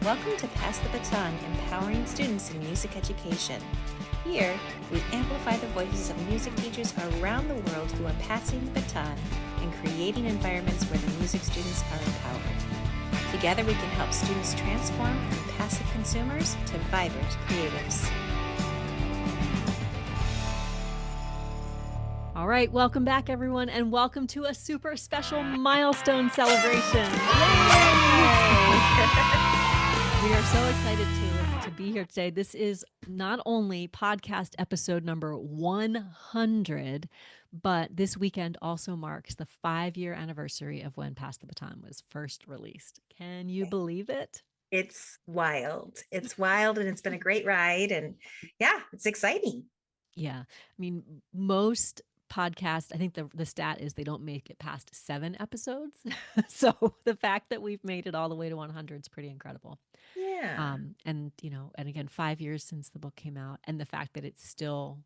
Welcome to Pass the Baton, empowering students in music education. Here, we amplify the voices of music teachers around the world who are passing the baton and creating environments where the music students are empowered. Together, we can help students transform from passive consumers to vibrant creatives. All right, welcome back, everyone, and welcome to a super special milestone celebration. We are so excited to be here today. This is not only podcast episode number 100, but this weekend also marks the 5-year anniversary of when Pass the Baton was first released. Can you believe it? It's wild. It's wild, and it's been a great ride. And yeah, it's exciting. Yeah. I mean, most podcasts, I think the stat is they don't make it past 7 episodes. So the fact that we've made it all the way to 100 is pretty incredible. Yeah. And again, 5 years since the book came out, and the fact that it's still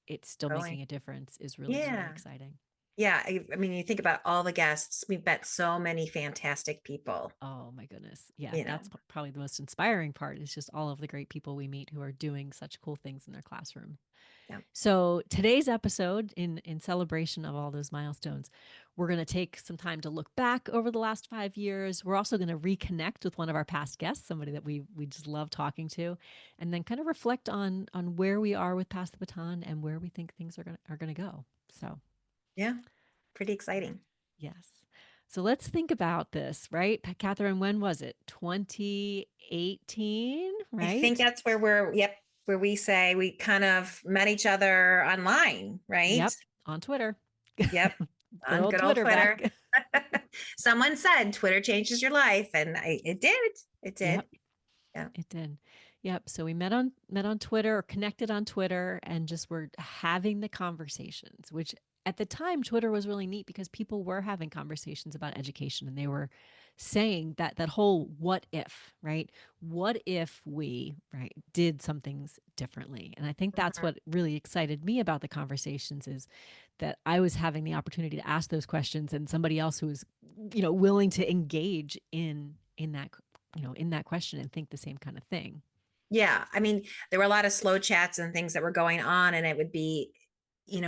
making a difference is really, really exciting. Yeah. I mean, you think about all the guests, we've met so many fantastic people. Oh my goodness. Yeah. That's probably the most inspiring part, is just all of the great people we meet who are doing such cool things in their classroom. Yeah. So today's episode, in celebration of all those milestones, we're going to take some time to look back over the last 5 years. We're also going to reconnect with one of our past guests, somebody that we just love talking to, and then kind of reflect on where we are with Pass the Baton and where we think things are going to go. So yeah, pretty exciting. Yes. So let's think about this, right? Kathryn, when was it? 2018, right? I think that's where where we say we kind of met each other online, right? Yep. On Twitter. Yep. On good old Twitter. Someone said Twitter changes your life, and it did. It did. Yep. Yeah. It did. Yep. So we met on Twitter, or connected on Twitter, and just were having the conversations, which at the time, Twitter was really neat because people were having conversations about education, and they were saying that whole what if, right? What if we, right, did some things differently? And I think that's what really excited me about the conversations, is that I was having the opportunity to ask those questions, and somebody else who was, willing to engage in that, in that question and think the same kind of thing. Yeah. I mean, there were a lot of slow chats and things that were going on, and it would be,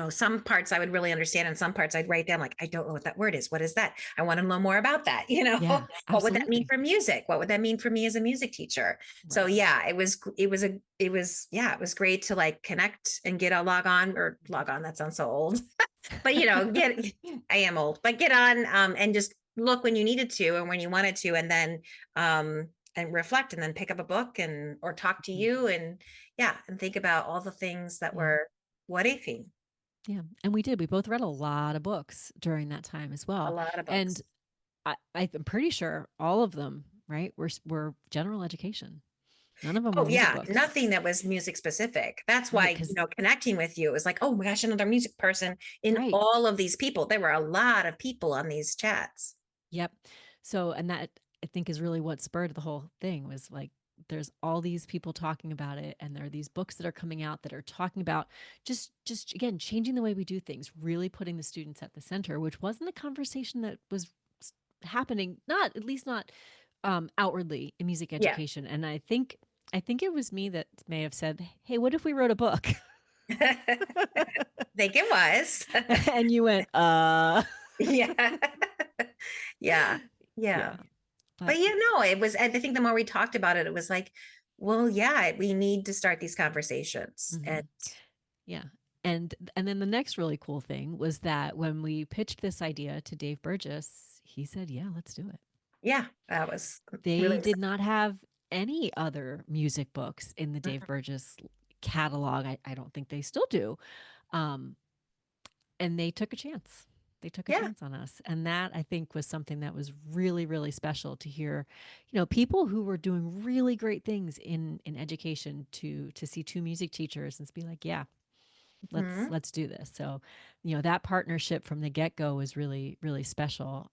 some parts I would really understand, and some parts I'd write down, like, I don't know what that word is. What is that? I want to know more about that. Yeah, what would that mean for music? What would that mean for me as a music teacher? Right. So yeah, it was great to like connect and get a log on. That sounds so old, but I am old, but get on, and just look when you needed to and when you wanted to, and then, and reflect, and then pick up a book or talk to you, and think about all the things that were what ifing. Yeah. And we did. We both read a lot of books during that time as well. A lot of books. And I'm pretty sure all of them, right, were general education. None of them were music books. Nothing that was music specific. That's why, connecting with you, it was like, oh my gosh, another music person in all of these people. There were a lot of people on these chats. Yep. So, and that I think is really what spurred the whole thing, was like, there's all these people talking about it, and there are these books that are coming out that are talking about just again, changing the way we do things, really putting the students at the center, which wasn't a conversation that was happening, at least not outwardly, in music education. Yeah. And I think it was me that may have said, hey, what if we wrote a book? I think it was. And you went, yeah. Yeah. But it was, I think the more we talked about it, it was like, well, yeah, we need to start these conversations. Mm-hmm. And then the next really cool thing was that when we pitched this idea to Dave Burgess, he said, yeah, let's do it. Yeah, that was they really did not have any other music books in the Dave Burgess catalog. I don't think they still do. And they took a chance. They took a chance on us. And that, I think, was something that was really, really special to hear, people who were doing really great things in education to see 2 music teachers and be like, yeah, let's do this. So, that partnership from the get-go was really, really special.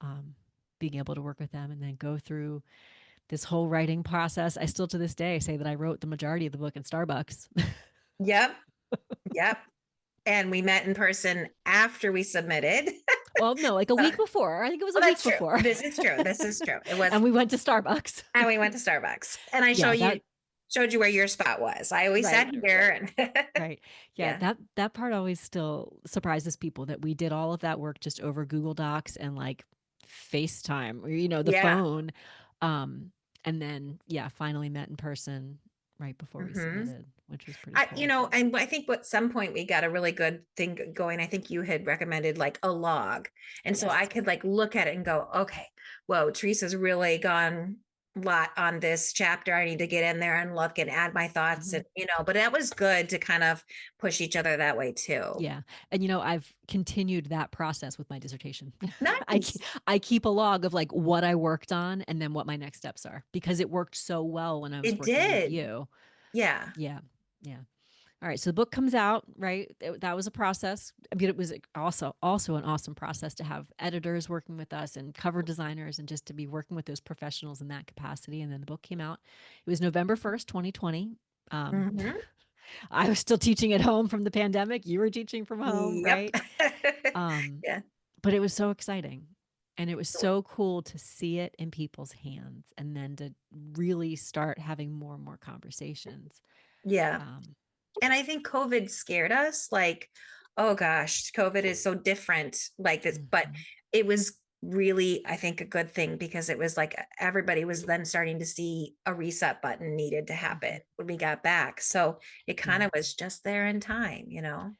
Being able to work with them and then go through this whole writing process. I still, to this day, say that I wrote the majority of the book in Starbucks. Yep. And we met in person after we submitted. Well, no, like a Uh, week before. I think it was a well, week that's true. before. This is true. This is true. It was, And we went to Starbucks. and we went to Starbucks, and I Yeah, that showed you where your spot was. I always sat right, here, and right. Yeah, yeah. that part always still surprises people that we did all of that work just over Google Docs and like FaceTime or the Yeah. phone. Um and then yeah, finally met in person right before we Hmm. submitted, which was pretty You cool. know, and I think at some point we got a really good thing going. I think you had recommended like a log. And so I Yes. could like look at it and go, okay, whoa, Teresa's really gone a lot on this chapter. I need to get in there and look and add my thoughts. Mhm. And, but that was good to kind of push each other that way too. Yeah. And I've continued that process with my dissertation. Nice. I keep a log of like what I worked on and then what my next steps are because it worked so well when I was It working with did. you. Yeah. Yeah. Yeah. All right, so the book comes out, right? That was a process. I mean, it was also an awesome process to have editors working with us and cover designers and just to be working with those professionals in that capacity. And then the book came out. It was November 1st, 2020. Um, Hmm. I was still teaching at home from the pandemic. You were teaching from home, Yep. right? Um, Yeah. but it was so exciting. And it was so cool to see it in people's hands and then to really start having more and more conversations. Yeah. Um, And I think COVID scared us. Like, oh gosh, COVID is so different like this. But mhm. it was really, I think, a good thing because it was like everybody was then starting to see a reset button needed to happen Mhm. when we got back. So it Yeah. kind of was just there in time. Yep.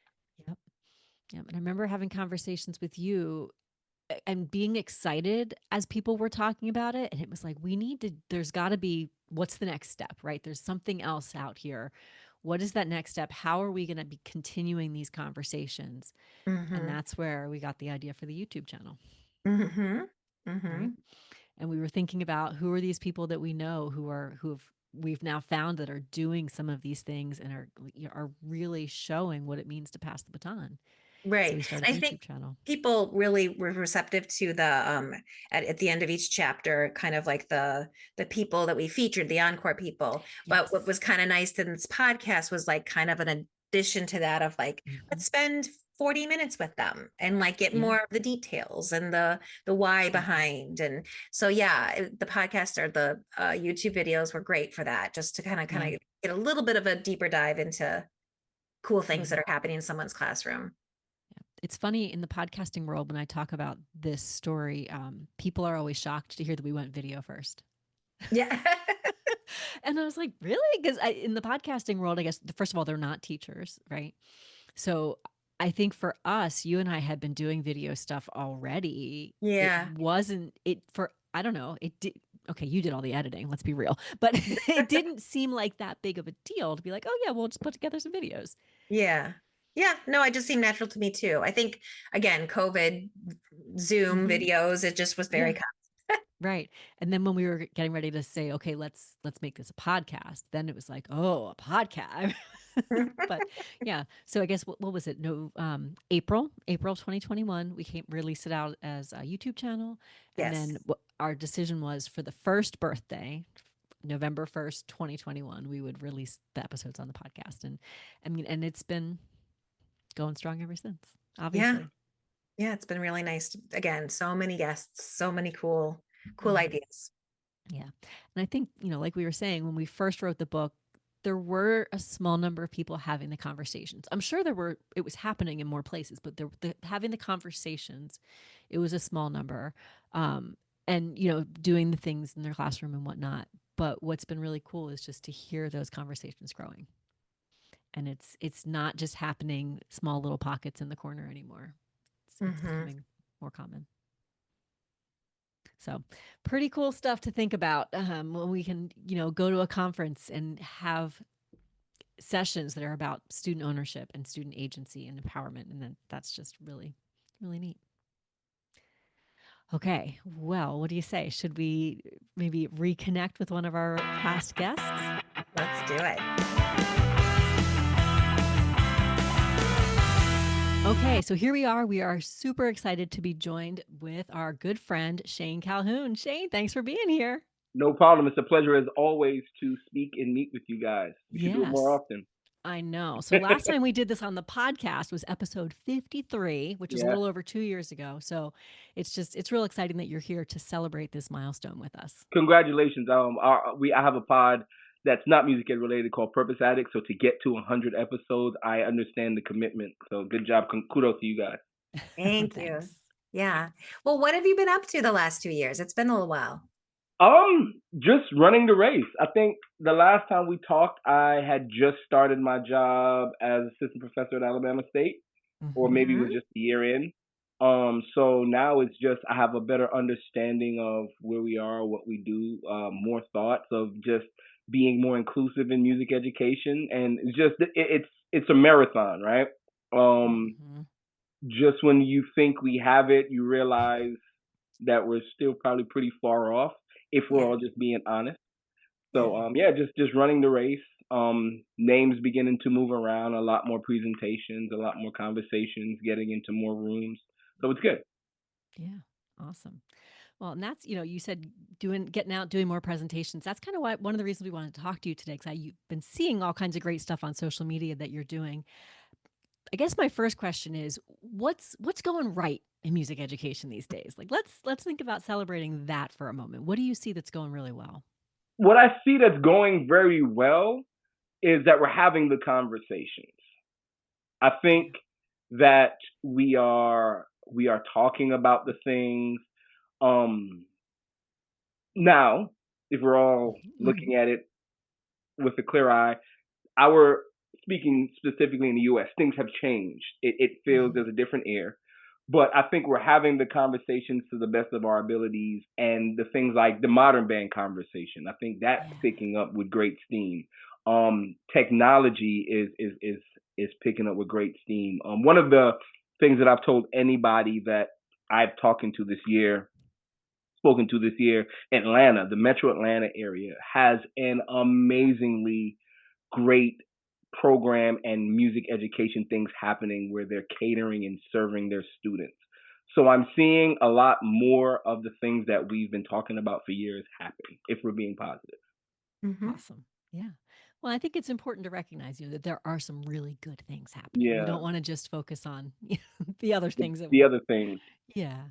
Yep. And I remember having conversations with you and being excited as people were talking about it. And it was like, there's got to be, what's the next step, right? There's something else out here. What is that next step? How are we going to be continuing these conversations? And Hmm. that's where we got the idea for the YouTube channel, Hmm. Hmm. right? And we were thinking about who are these people that we know we've now found that are doing some of these things and are really showing what it means to pass the baton. So Right. we started I the YouTube think channel. people really were receptive to the at the end of each chapter, kind of like the people that we featured, the encore people. But what Yes. was kind of nice in this podcast was like kind of an addition to that of like, Hmm. let's spend 40 minutes with them and like get Yeah. more of the details and the why Yep. behind. And so yeah, the podcast or the YouTube videos were great for that, just to Yeah. kind of get a little bit of a deeper dive into cool things Yeah. that are happening in someone's classroom. It's funny in the podcasting world when I talk about this story, people are always shocked to hear that we went video first. Yeah. And I was like, really? Because in the podcasting world, I guess, first of all, they're not teachers, right? So I think for us, you and I had been doing video stuff already. It Yeah. wasn't, it for, I don't know, it did. Okay, you did all the editing, let's be real. But it didn't seem like that big of a deal to be like, oh, yeah, we'll just put together some videos. Yeah. Yeah. No, it just seemed natural to me too. I think again, COVID, Zoom Hmm. videos, it just was very Yeah. Right. And then when we were getting ready to say, okay, let's make this a podcast, then it was like, oh, a podcast. common. But yeah, so I guess what was it? No, April of 2021, we released it out as a YouTube channel, and Yes. then our decision was for the first birthday, November 1st, 2021, we would release the episodes on the podcast, and I mean, and it's been going strong ever since. Yeah. Obviously. Yeah. It's been really nice. Again, so many guests, so many cool Mhm. ideas. Yeah. And I think, like we were saying, when we first wrote the book, there were a small number of people having the conversations. I'm sure it was happening in more places, but having the conversations, it was a small number. Um, and, doing the things in their classroom and whatnot. But what's been really cool is just to hear those conversations growing. And it's not just happening small little pockets in the corner anymore. It's Hmm. becoming more common. So, pretty cool stuff to think about when we can, go to a conference and have sessions that are about student ownership and student agency and empowerment. And then that's just really, really neat. Okay. Well, what do you say? Should we maybe reconnect with one of our past guests? Let's do it. Okay, so here we are. We are super excited to be joined with our good friend, Shane Calhoun. Shane, thanks for being here. No problem. It's a pleasure as always to speak and meet with you guys. We should do it more Yes. often. I know. So last time we did this on the podcast was episode 53, which was a Yeah. little over 2 years ago. So it's real exciting that you're here to celebrate this milestone with us. Congratulations. I have a pod that's not music ed related called Purpose Addict. So to get to 100 episodes, I understand the commitment. So good job. Kudos to you guys. Thank you. Thanks. Yeah. Well, what have you been up to the last 2 years? It's been a little while. Just running the race. I think the last time we talked, I had just started my job as assistant professor at Alabama State, or maybe it was Mhm. just a year in. So now it's just I have a better understanding of where we are, what we do, more thoughts of just being more inclusive in music education, and it's a marathon, right? Um, Mhm. just when you think we have it, you realize that we're still probably pretty far off if we're Yeah. all just being honest. Yeah. So yeah, just running the race. Names beginning to move around, a lot more presentations, a lot more conversations, getting into more rooms. So it's good. Yeah. Awesome. Well, and that's, you said getting out, doing more presentations. That's kind of why one of the reasons we wanted to talk to you today, because you've been seeing all kinds of great stuff on social media that you're doing. I guess my first question is, what's going right in music education these days? Like, let's think about celebrating that for a moment. What do you see that's going really well? What I see that's going very well is that we're having the conversations. I think that we are talking about the things. Um, Now, if we're all Mhm. looking at it with a clear eye, our speaking specifically in the US, things have changed. It feels Mhm. there's a different air. But I think we're having the conversations to the best of our abilities, and the things like the modern band conversation. I think that's Yeah. picking up with great steam. Technology is picking up with great steam. One of the things that I've told anybody that I've spoken to this year, Atlanta, the metro Atlanta area has an amazingly great program and music education things happening where they're catering and serving their students. So I'm seeing a lot more of the things that we've been talking about for years happen, if we're being positive. Mhm. Awesome. Yeah. Well, I think it's important to recognize, that there are some really good things happening. We Yeah, don't want to just focus on the other the, things that the we. other things. Yeah.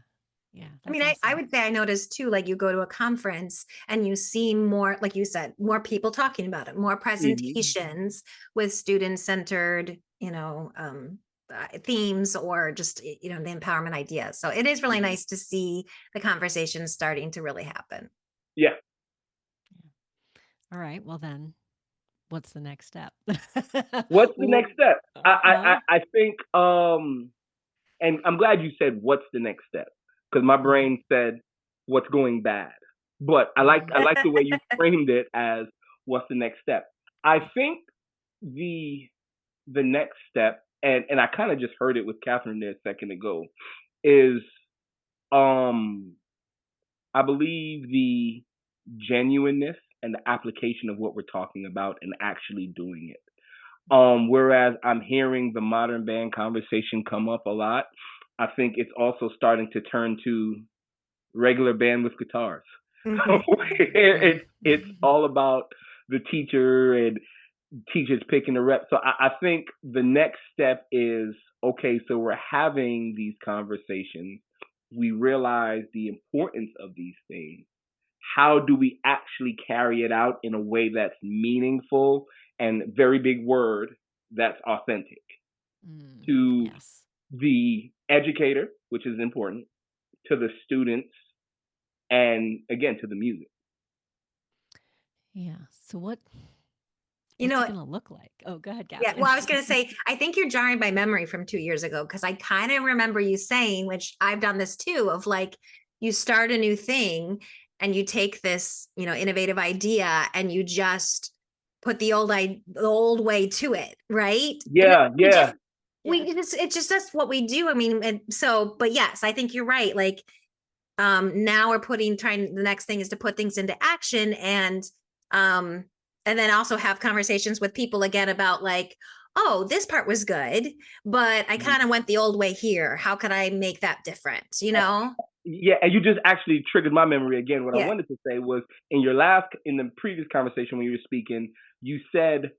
Yeah. I That's mean, I awesome. would say I noticed too, like you go to a conference and you see more, like you said, more people talking about it, more Hmm. Mhm. presentations with student centered, themes or just, the empowerment ideas. So it is really Hmm. nice to see the conversations starting to really happen. Yeah. All right. Well, then, what's the next step? What's the Well, next step? uh-huh. I think and I'm glad you said what's the next step, because my Mhm. brain said what's going bad. But I Mhm. like the way you framed it as what's the next step. I think the the next step, and I kind of just heard it with Kathryn there a second ago, is um I believe the genuineness and the application of what we're talking about and actually doing it. Whereas I'm hearing the modern band conversation come up a lot, I think it's also starting to turn to regular band with guitars. Mhm. Mhm. It's all about the teacher and teachers picking the rep. So I think the next step is okay. So we're having these conversations. We realize the importance of these things. How do we actually carry it out in a way that's meaningful and very big word that's authentic to Yes. the educator, which is important, to the students, and again to the music. Yeah. So You what's it know, going to look like? Oh, go ahead, Yeah, Catherine. well, I was going to say, I think you're jarring my memory from 2 years ago because I kind of remember you saying, which I've done this too, of like you start a new thing and you take this, innovative idea and you just put the old way to it, right? And Yeah, we yeah. just it's just that's what we do. I mean, and so, but yes, I think you're right. Like now we're trying the next thing is to put things into action um and then also have conversations with people again about like, oh, this part was good, but I Mhm. kind of went the old way here, how could I make that different, Yeah, and you just actually triggered my memory again. What I yeah. wanted to say was in the previous conversation when you were speaking, you said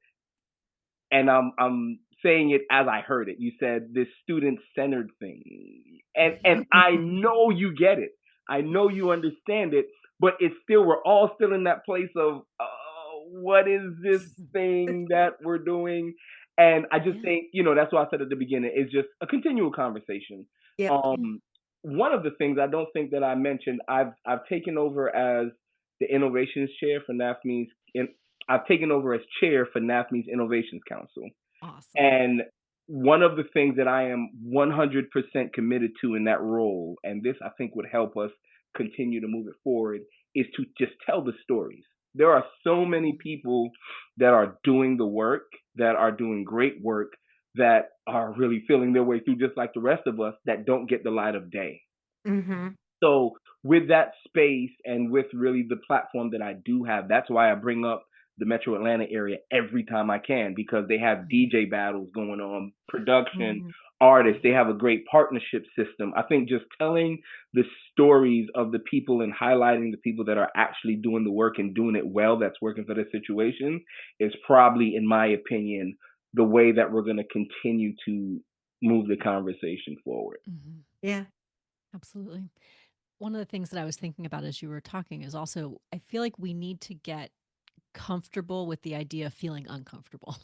and I'm saying it as I heard it. You said this student-centered thing, and I know you get it. I know you understand it, but it's still, we're all still in that place of what is this thing that we're doing? And I just think, that's why I said at the beginning, it's just a continual conversation. Yep. One of the things I don't think that I mentioned, I've taken over as the innovations chair for NAFME's. I've taken over as chair for NAFME's Innovations Council. Awesome. And one of the things that I am 100% committed to in that role, and this I think would help us continue to move it forward, is to just tell the stories. There are so many people that are doing the work, that are doing great work, that are really feeling their way through just like the rest of us, that don't get the light of day. Mm-hmm. So with that space and with really the platform that I do have, that's why I bring up the Metro Atlanta area every time I can, because they have DJ battles going on, production, artists. They have a great partnership system. I think just telling the stories of the people and highlighting the people that are actually doing the work and doing it well, that's working for the situation, is probably, in my opinion, the way that we're going to continue to move the conversation forward. Yeah, absolutely. One of the things that I was thinking about as you were talking is also, I feel like we need to get comfortable with the idea of feeling uncomfortable,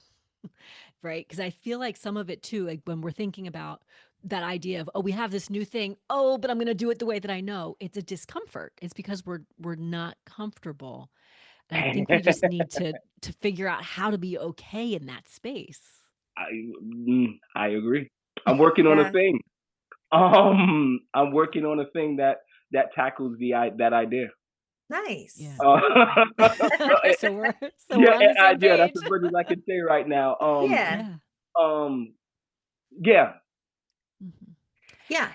right? Because I feel like some of it too, like when we're thinking about that idea of, oh, we have this new thing, oh, but I'm going to do it the way that I know, it's a discomfort. It's because we're not comfortable. And I think we just need to figure out how to be okay in that space. I agree. I'm working on a thing. I'm working on a thing that tackles that idea. Nice. Yeah. So we're on the same page. That's as much as I can say right now. Yeah. Yeah.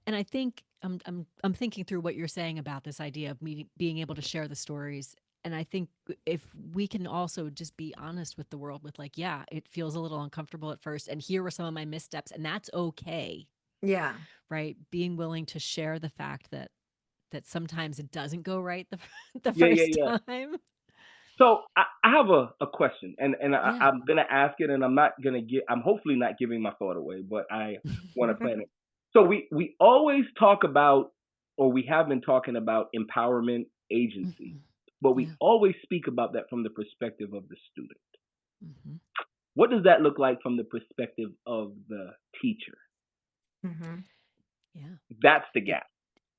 And I think I'm thinking through what you're saying about this idea of me being able to share the stories. And I think if we can also just be honest with the world with like, yeah, it feels a little uncomfortable at first, and here were some of my missteps, and that's okay. Yeah. Right. Being willing to share the fact that sometimes it doesn't go right the first time. So I have a question, and I'm gonna ask it, and I'm hopefully not giving my thought away, but I want to plan it. So we always talk about, or we have been talking about, empowerment, agency, but we always speak about that from the perspective of the student. What does that look like from the perspective of the teacher? Yeah, that's the gap.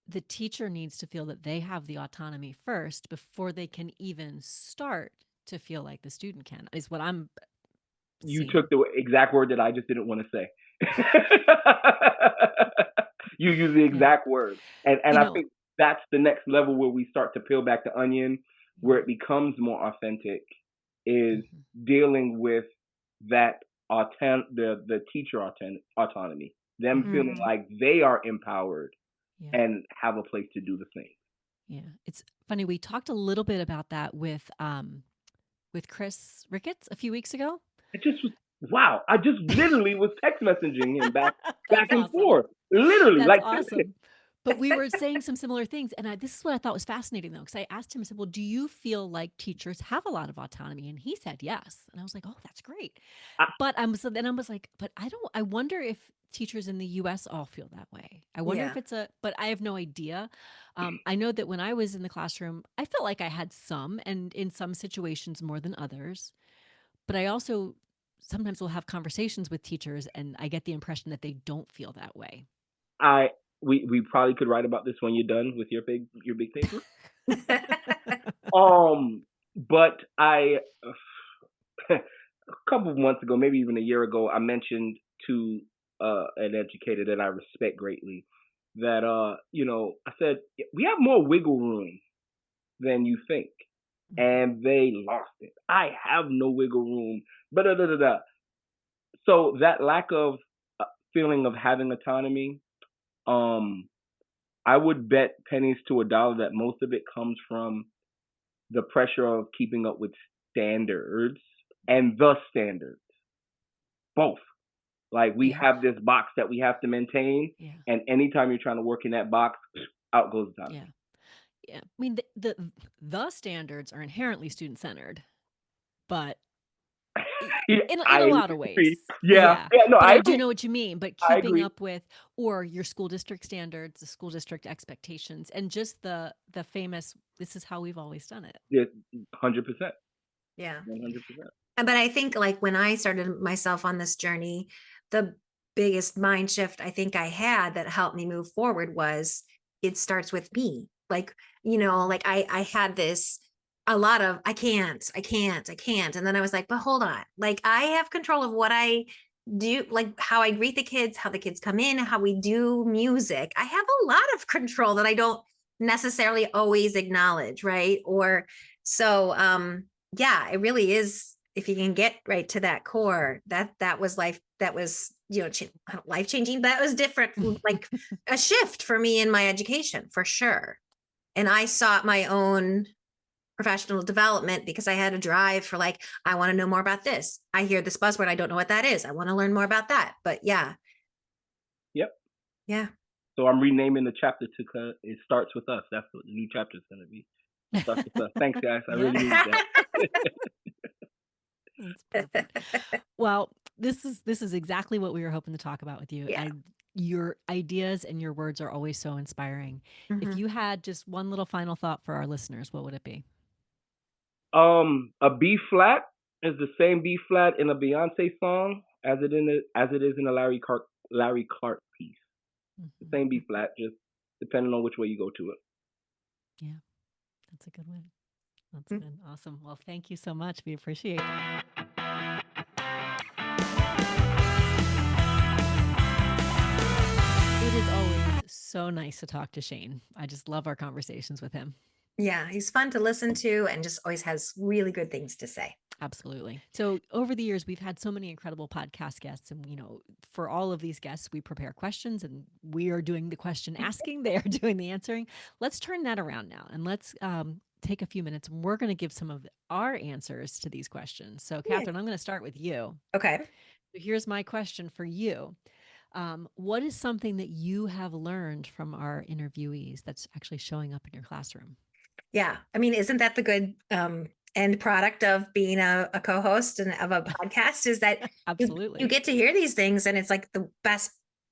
The teacher needs to feel that they have the autonomy first before they can even start to feel like the student can, is what I'm You seeing. took the exact word that I just didn't want to say. You use the exact word. And I think that's the next level where we start to peel back the onion, where it becomes more authentic, is dealing with that the teacher autonomy, them feeling like they are empowered and have a place to do the thing. Yeah, it's funny. We talked a little bit about that with Chris Ricketts a few weeks ago. It just was wow. I just literally was text messaging him back and forth. Literally, that's like awesome. But we were saying some similar things, and this is what I thought was fascinating, though, because I asked him, I said, "Well, do you feel like teachers have a lot of autonomy?" And he said yes, and I was like, "Oh, that's great." But then I was like, "But I wonder if teachers in the U.S. all feel that way. I wonder if it's but I have no idea. I know that when I was in the classroom, I felt like I had some, and in some situations more than others. But I also sometimes will have conversations with teachers, and I get the impression that they don't feel that way. We probably could write about this when you're done with your big paper. But a couple of months ago, maybe even a year ago, I mentioned to an educator that I respect greatly that I said, we have more wiggle room than you think. And they lost it. I have no wiggle room. So that lack of feeling of having autonomy, I would bet pennies to a dollar that most of it comes from the pressure of keeping up with standards and the standards. Both. Like we have this box that we have to maintain, and anytime you're trying to work in that box, out goes the autonomy. Yeah. I mean, the standards are inherently student-centered, but in I a lot of agree. ways. Yeah, Yeah. yeah. No, But I I do agree. know what you mean. But I keeping agree. up with or your school district standards, the school district expectations, and just the famous this is how we've always done it. Yeah, 100%, Yeah. 100%. But I think like when I started myself on this journey, the biggest mind shift I think I had that helped me move forward was it starts with me. Like, like I had this a lot of I can't. And then I was like, but hold on. Like I have control of what I do, like how I greet the kids, how the kids come in, how we do music. I have a lot of control that I don't necessarily always acknowledge, right? Or so yeah, it really is. If you can get right to that core, that was life. That was life changing. That was different, like a shift for me in my education for sure. And I sought my own professional development because I had a drive for like I want to know more about this. I hear this buzzword, I don't know what that is. I want to learn more about that. But yeah, Yep. yeah. So I'm renaming the chapter to It Starts With Us. That's what the new chapter is going to be. It starts with us. Thanks, guys. I really Yeah. needed that. That's perfect. Well, this is exactly what we were hoping to talk about with you. Yeah. Your ideas and your words are always so inspiring. If Mhm. you had just one little final thought for our listeners, what would it be? A B flat is the same B flat in a Beyonce song as it is in a Larry Clark piece. The Mhm. same B flat, just depending on which way you go to it. Yeah, that's a good way. That's Mm. good. Awesome. Well, thank you so much. We appreciate it. It is always so nice to talk to Shane. I just love our conversations with him. Yeah, he's fun to listen to and just always has really good things to say. Absolutely. So over the years, we've had so many incredible podcast guests, and for all of these guests, we prepare questions, and we are doing the question asking. They are doing the answering. Let's turn that around now, and let's take a few minutes, and we're going to give some of our answers to these questions. So, Yeah. Kathryn, I'm going to start with you. Okay. So here's my question for you. What is something that you have learned from our interviewees that's actually showing up in your classroom? Yeah. I mean, isn't that the good end product of being a co-host and of a podcast is that Absolutely. you get to hear these things and it's like the best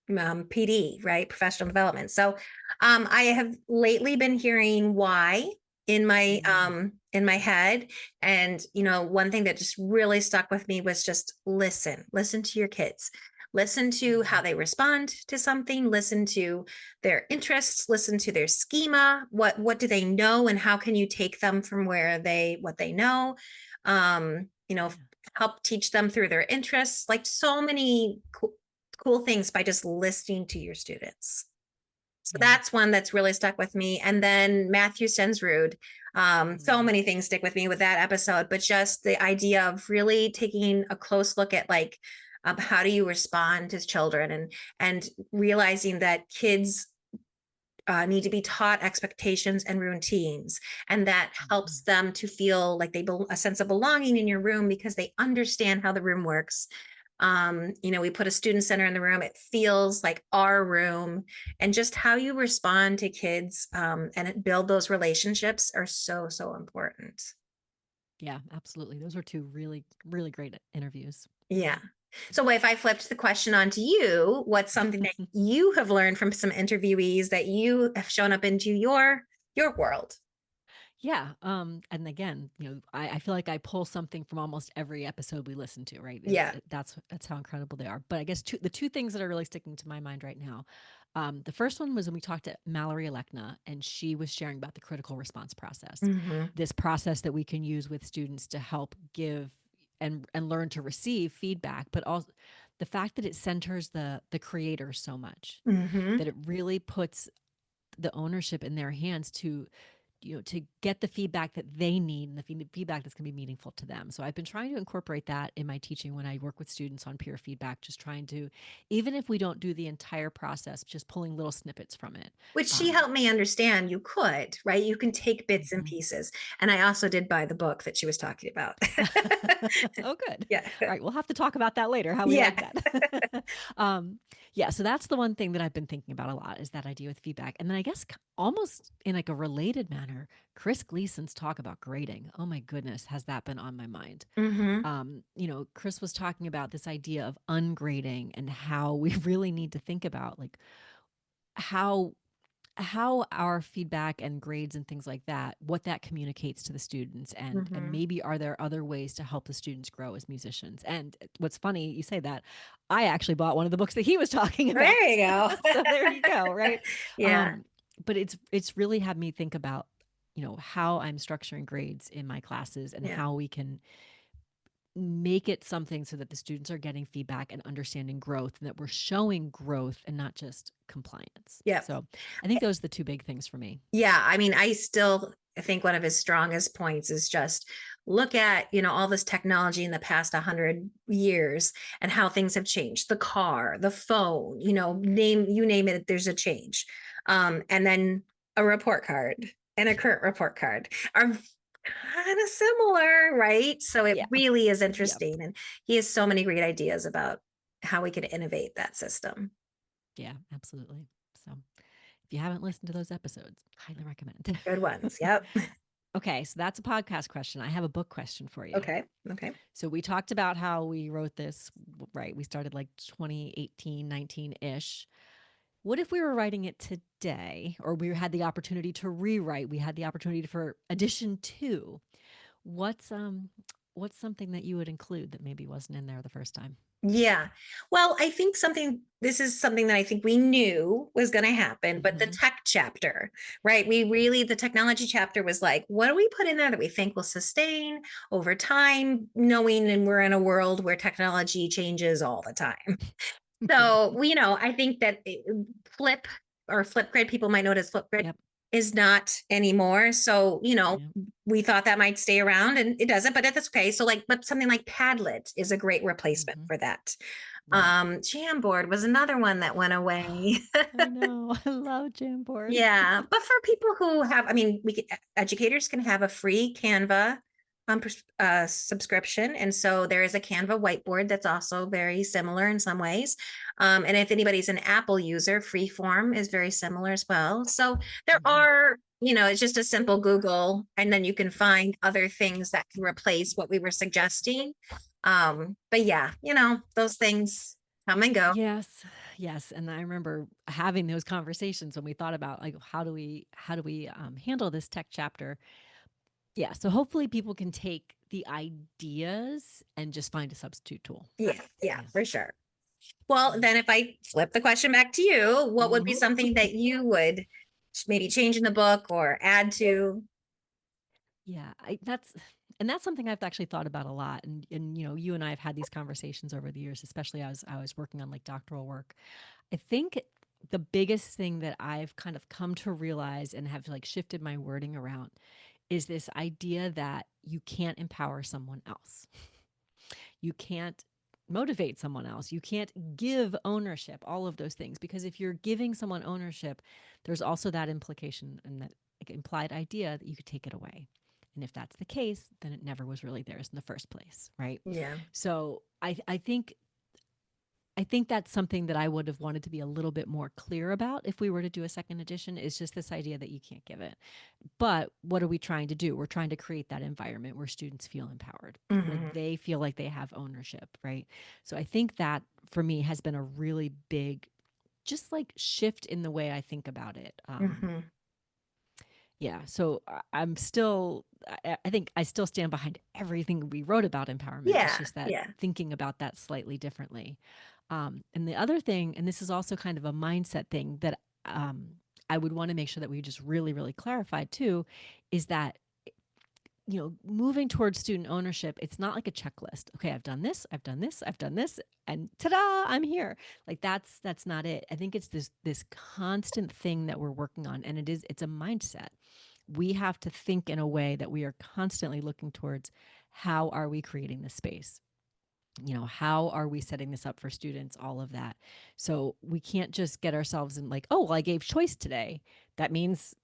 PD, right? Professional development. So I have lately been hearing why in my head. And one thing that just really stuck with me was just listen to your kids. Listen to how they respond to something, listen to their interests, listen to their schema, what do they know and how can you take them from what they know. Help teach them through their interests, like so many cool things by just listening to your students. So that's one that's really stuck with me. And then Matthew Stensrud, so many things stick with me with that episode, but just the idea of really taking a close look at like, how do you respond to children and realizing that kids need to be taught expectations and routines, and that helps them to feel like a sense of belonging in your room because they understand how the room works. We put a student center in the room. It feels like our room, and just how you respond to kids and build those relationships are so, so important. Yeah, absolutely. Those were two really, really great interviews. Yeah. So if I flipped the question onto you, what's something that you have learned from some interviewees that you have shown up into your world? Yeah. And again, I feel like I pull something from almost every episode we listen to, right? Yeah. That's how incredible they are. But I guess the two things that are really sticking to my mind right now. The first one was when we talked to Mallory Alekna, and she was sharing about the critical response process, this process that we can use with students to help give and learn to receive feedback, but also the fact that it centers the creator so much, that it really puts the ownership in their hands to get the feedback that they need and the feedback that's going to be meaningful to them. So I've been trying to incorporate that in my teaching when I work with students on peer feedback, just trying to, even if we don't do the entire process, just pulling little snippets from it. Which she helped me understand you could, right? You can take bits and pieces. And I also did buy the book that she was talking about. Oh, good. Yeah. All right. We'll have to talk about that later, how we like that. Yeah, so that's the one thing that I've been thinking about a lot, is that idea with feedback. And then I guess almost in like a related manner, Chris Gleason's talk about grading. Oh my goodness, has that been on my mind? Mm-hmm. Chris was talking about this idea of ungrading and how we really need to think about like how our feedback and grades and things like that, what that communicates to the students, and Mm-hmm. maybe are there other ways to help the students grow as musicians. And what's funny, you say that, I actually bought one of the books that he was talking about. There you go. So there you go, right? Yeah. But it's really had me think about, how I'm structuring grades in my classes, and Yeah. how we can make it something so that the students are getting feedback and understanding growth, and that we're showing growth and not just compliance. Yep. So I think those are the two big things for me. Yeah. I mean, I think one of his strongest points is just look at, all this technology in the past 100 years and how things have changed. The car, the phone, name it, there's a change. And then a report card and a current report card are kind of similar, right? So it Yeah. really is Yep. interesting. And he has so many great ideas about how we could innovate that system. Yeah, absolutely. So if you haven't listened to those episodes, highly recommend. Good ones. Yep. Okay, so that's a podcast question. I have a book question for you. Okay. So we talked about how we wrote this, right? We started like 2018, 19-ish. What if we were writing it today, or we had the opportunity to rewrite? We had the opportunity for edition 2. What's something that you would include that maybe wasn't in there the first time? Yeah. Well, I think this is something that I think we knew was going to happen, but the tech chapter, right? The technology chapter was like, what do we put in there that we think will sustain over time, knowing and we're in a world where technology changes all the time. So, I think that Flipgrid, people might notice Flipgrid Yep. is not anymore. So, Yep. we thought that might stay around, and it doesn't, but that's okay. So but something like Padlet is a great replacement for that. Right. Jamboard was another one that went away. I know. I love Jamboard. Yeah. But for people who educators can have a free Canva subscription. And so there is a Canva whiteboard that's also very similar in some ways. And if anybody's an Apple user, Freeform is very similar as well. So there are, it's just a simple Google, and then you can find other things that can replace what we were suggesting. But yeah, those things come and go. Yes. And I remember having those conversations when we thought about like, how do we handle this tech chapter? Yeah. So hopefully people can take the ideas and just find a substitute tool. Yeah, for sure. Well, then if I flip the question back to you, what would be something that you would maybe change in the book or add to? Yeah, that's something I've actually thought about a lot. And you and I have had these conversations over the years, especially as I was working on like doctoral work. I think the biggest thing that I've kind of come to realize and have like shifted my wording around is this idea that you can't empower someone else. You can't motivate someone else. You can't give ownership, all of those things. Because if you're giving someone ownership, there's also that implication and that implied idea that you could take it away. And if that's the case, then it never was really theirs in the first place, right? Yeah. So I think that's something that I would have wanted to be a little bit more clear about if we were to do a second edition, is just this idea that you can't give it. But what are we trying to do? We're trying to create that environment where students feel empowered, where they feel like they have ownership, right? So I think that for me has been a really big, just like shift in the way I think about it. Yeah. So I think I still stand behind everything we wrote about empowerment. Yeah. It's just that thinking about that slightly differently. And the other thing, and this is also kind of a mindset thing that I would want to make sure that we just really, really clarified too, is that, moving towards student ownership, it's not like a checklist. Okay, I've done this, I've done this, I've done this, and ta-da, I'm here. Like that's not it. I think it's this constant thing that we're working on, and it's a mindset. We have to think in a way that we are constantly looking towards how are we creating this space? How are we setting this up for students, all of that. So we can't just get ourselves in like, oh, well, I gave choice today. That means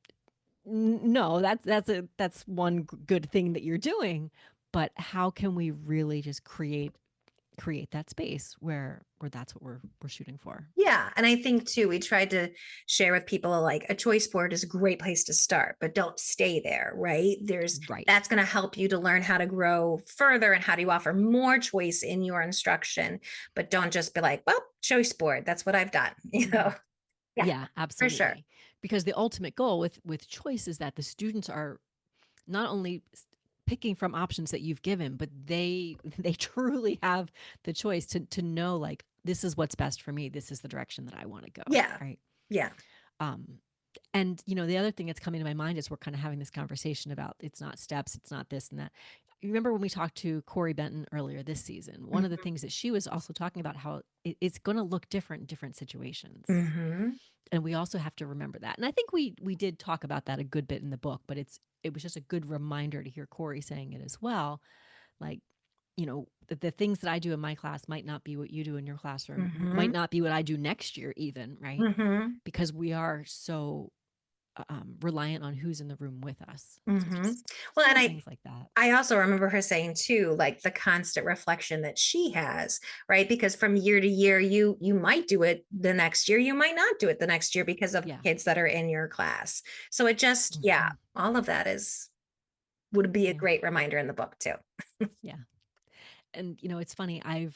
no, that's one good thing that you're doing, but how can we really just create create that space where that's what we're shooting for. Yeah. And I think too, we tried to share with people like a choice board is a great place to start, but don't stay there, right? Right. That's going to help you to learn how to grow further and how do you offer more choice in your instruction, but don't just be like, well, choice board, that's what I've done, you know? Yeah, For absolutely. sure. Because the ultimate goal with choice is that the students are not only picking from options that you've given, but they truly have the choice to know, like, this is what's best for me. This is the direction that I want to go. Yeah. Right. Yeah. And the other thing that's coming to my mind is we're kind of having this conversation about it's not steps, it's not this and that. You remember when we talked to Corey Benton earlier this season? One of the things that she was also talking about how it's going to look different in different situations. Mm-hmm. And we also have to remember that. And I think we did talk about that a good bit in the book, but it was just a good reminder to hear Corey saying it as well. Like, the things that I do in my class might not be what you do in your classroom, might not be what I do next year even, right? Mm-hmm. Because we are so reliant on who's in the room with us. Mm-hmm. So Well, and things like that. I also remember her saying too, like the constant reflection that she has, right? Because from year to year, you might do it the next year, you might not do it the next year because of kids that are in your class. So it just, all of that would be a great reminder in the book too. Yeah. And it's funny, I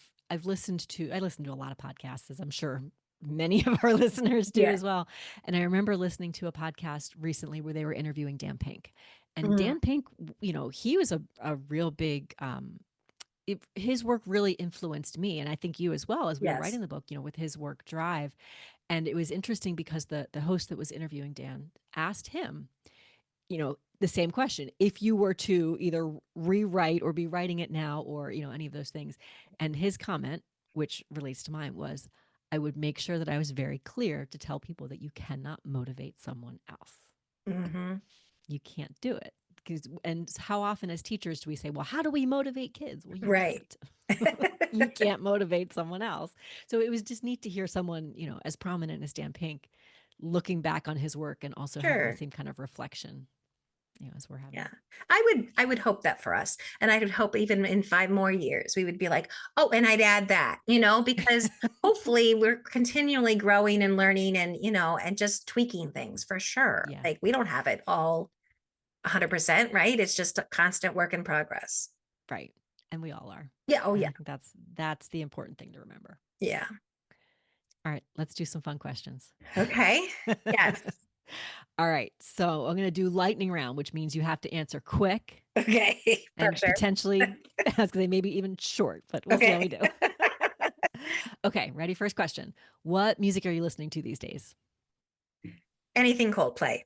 listened to a lot of podcasts, as I'm sure many of our listeners do as well. And I remember listening to a podcast recently where they were interviewing Dan Pink. And Dan Pink, he was a real big, his work really influenced me. And I think you as well, as we were writing the book, with his work Drive. And it was interesting because the host that was interviewing Dan asked him, the same question. If you were to either rewrite or be writing it now or, any of those things. And his comment, which relates to mine, was, I would make sure that I was very clear to tell people that you cannot motivate someone else. Mm-hmm. You can't do it. And how often as teachers do we say, well, how do we motivate kids? Well, you can't. You can't motivate someone else. So it was just neat to hear someone, as prominent as Dan Pink, looking back on his work and also having the same kind of reflection, as we're having. Yeah. I would hope that for us. And I would hope even in 5 more years, we would be like, oh, and I'd add that, because hopefully we're continually growing and learning and, and just tweaking things for sure. Yeah. Like we don't have it all 100%, right? It's just a constant work in progress. Right. And we all are. Yeah. Oh, and yeah. I think that's the important thing to remember. Yeah. All right. Let's do some fun questions. Okay. Yes. All right. So I'm going to do lightning round, which means you have to answer quick. Okay. And potentially, I was going to say maybe even short, but we'll see how we do. Okay. Ready? First question. What music are you listening to these days? Anything Coldplay.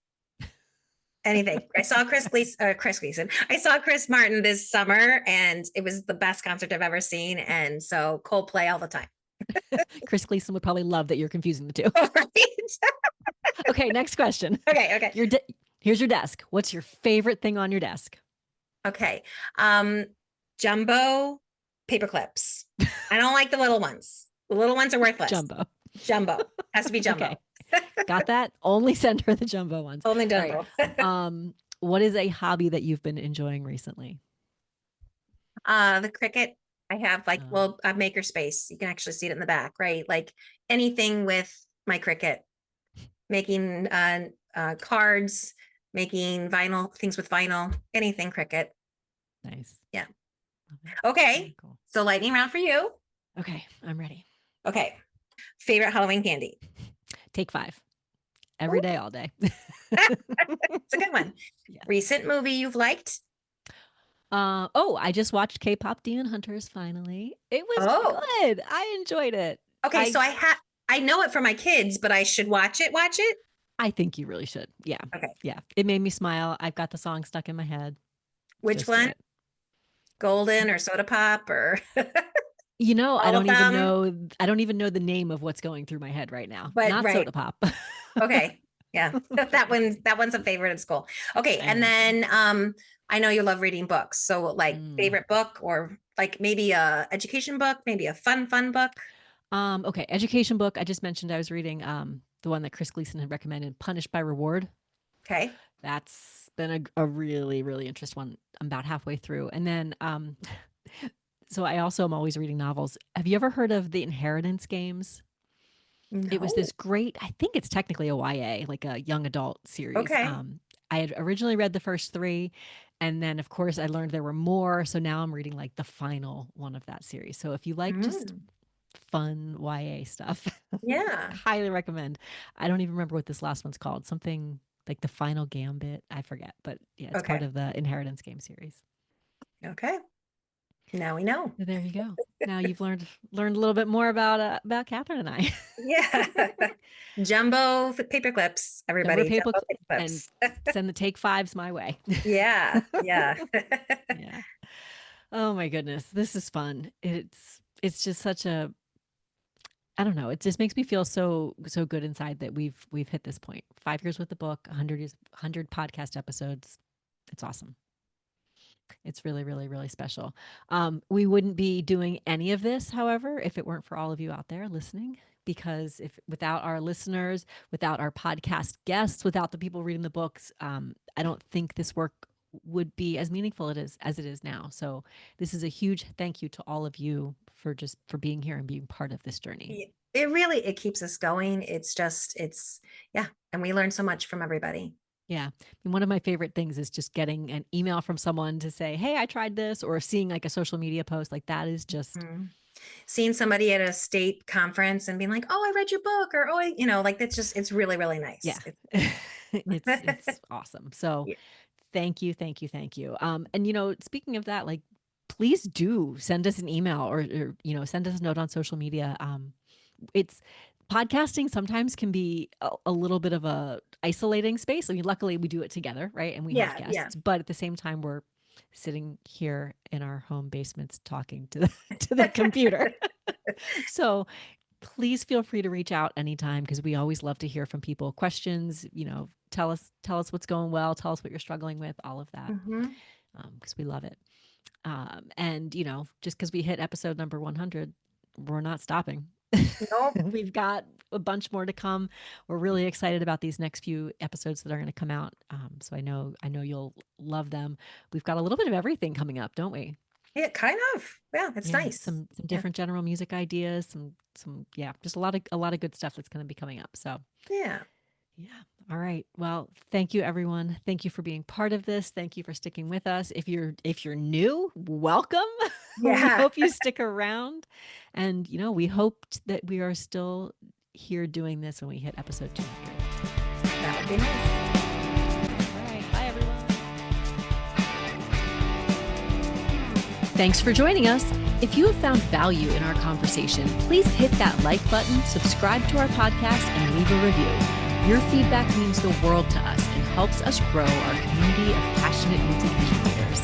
Anything. I saw Chris Gleason. I saw Chris Martin this summer and it was the best concert I've ever seen. And so Coldplay all the time. Chris Gleason would probably love that you're confusing the two. Right? Okay, next question. Okay. Here's your desk. What's your favorite thing on your desk? Okay. Jumbo paper clips. I don't like the little ones. The little ones are worthless. Jumbo. Has to be jumbo. Okay. Got that? Only send her the jumbo ones. Only jumbo. Right. What is a hobby that you've been enjoying recently? The Cricut. I have a makerspace. You can actually see it in the back, right? Like anything with my Cricut, making cards, making vinyl, things with vinyl, anything Cricut. Nice. Yeah. Okay. Cool. So lightning round for you. Okay. I'm ready. Okay. Favorite Halloween candy? Take 5. Every day, all day. It's a good one. Yeah. Recent movie you've liked? I just watched K-pop Demon Hunters finally. It was good. I enjoyed it. Okay, so I know it for my kids, but I should watch it. I think you really should. Yeah. Okay. Yeah. It made me smile. I've got the song stuck in my head. Which one? Golden or Soda Pop or I don't even know the name of what's going through my head right now. But not Soda Pop. Okay. Yeah. That one's a favorite in school. Okay. And then I know you love reading books. So favorite book or maybe a education book, maybe a fun book. Okay. Education book. I just mentioned I was reading the one that Chris Gleason had recommended, Punished by Reward. Okay. That's been a really, really interesting one. I'm about halfway through. And then So I also am always reading novels. Have you ever heard of the Inheritance Games? It was No. this great, I think it's technically a YA, like a young adult series. Okay. I had originally read the first 3, and then of course I learned there were more. So now I'm reading like the final one of that series. So if you like just fun YA stuff, Yeah. highly recommend. I don't even remember what this last one's called. Something like The Final Gambit. I forget, but yeah, it's part Okay. of the Inheritance Game series. Okay. Now we know. So there you go. Now you've learned a little bit more about Kathryn and I. Yeah. Jumbo paper clips, everybody. Paper Jumbo paper and clips. send the take 5s my way. Yeah. Yeah. Yeah. Oh my goodness, this is fun. It's just such a, I don't know. It just makes me feel so good inside that we've hit this point. 5 years with the book, 100 podcast episodes. It's awesome. It's really, really, really special. We wouldn't be doing any of this, however, if it weren't for all of you out there listening. Because without our listeners, without our podcast guests, without the people reading the books, I don't think this work would be as meaningful as it is now. So this is a huge thank you to all of you for being here and being part of this journey. It keeps us going. Yeah. And we learn so much from everybody. Yeah. And one of my favorite things is just getting an email from someone to say, hey, I tried this, or seeing like a social media post. Like that is just seeing somebody at a state conference and being like, oh, I read your book, or, oh, like that's just, it's really, really nice. Yeah. It's awesome. So thank you. And speaking of that, like, please do send us an email or send us a note on social media. It's podcasting sometimes can be a little bit of a isolating space. I mean, luckily we do it together, right? And we have guests, but at the same time, we're sitting here in our home basements talking to the computer. So please feel free to reach out anytime, because we always love to hear from people. Questions, tell us what's going well, tell us what you're struggling with, all of that, because we love it. And just because we hit episode number 100, we're not stopping. Nope. We've got a bunch more to come. We're really excited about these next few episodes that are going to come out. So I know you'll love them. We've got a little bit of everything coming up, don't we? Yeah, kind of. Yeah, it's nice. Some different general music ideas, some just a lot of good stuff that's going to be coming up. So yeah. All right. Well, thank you, everyone. Thank you for being part of this. Thank you for sticking with us. If you're new, welcome. Yeah. We hope you stick around. And, we hope that we are still here doing this when we hit episode 200. That would be nice. All right. Bye, everyone. Thanks for joining us. If you have found value in our conversation, please hit that like button, subscribe to our podcast, and leave a review. Your feedback means the world to us and helps us grow our community of passionate music educators.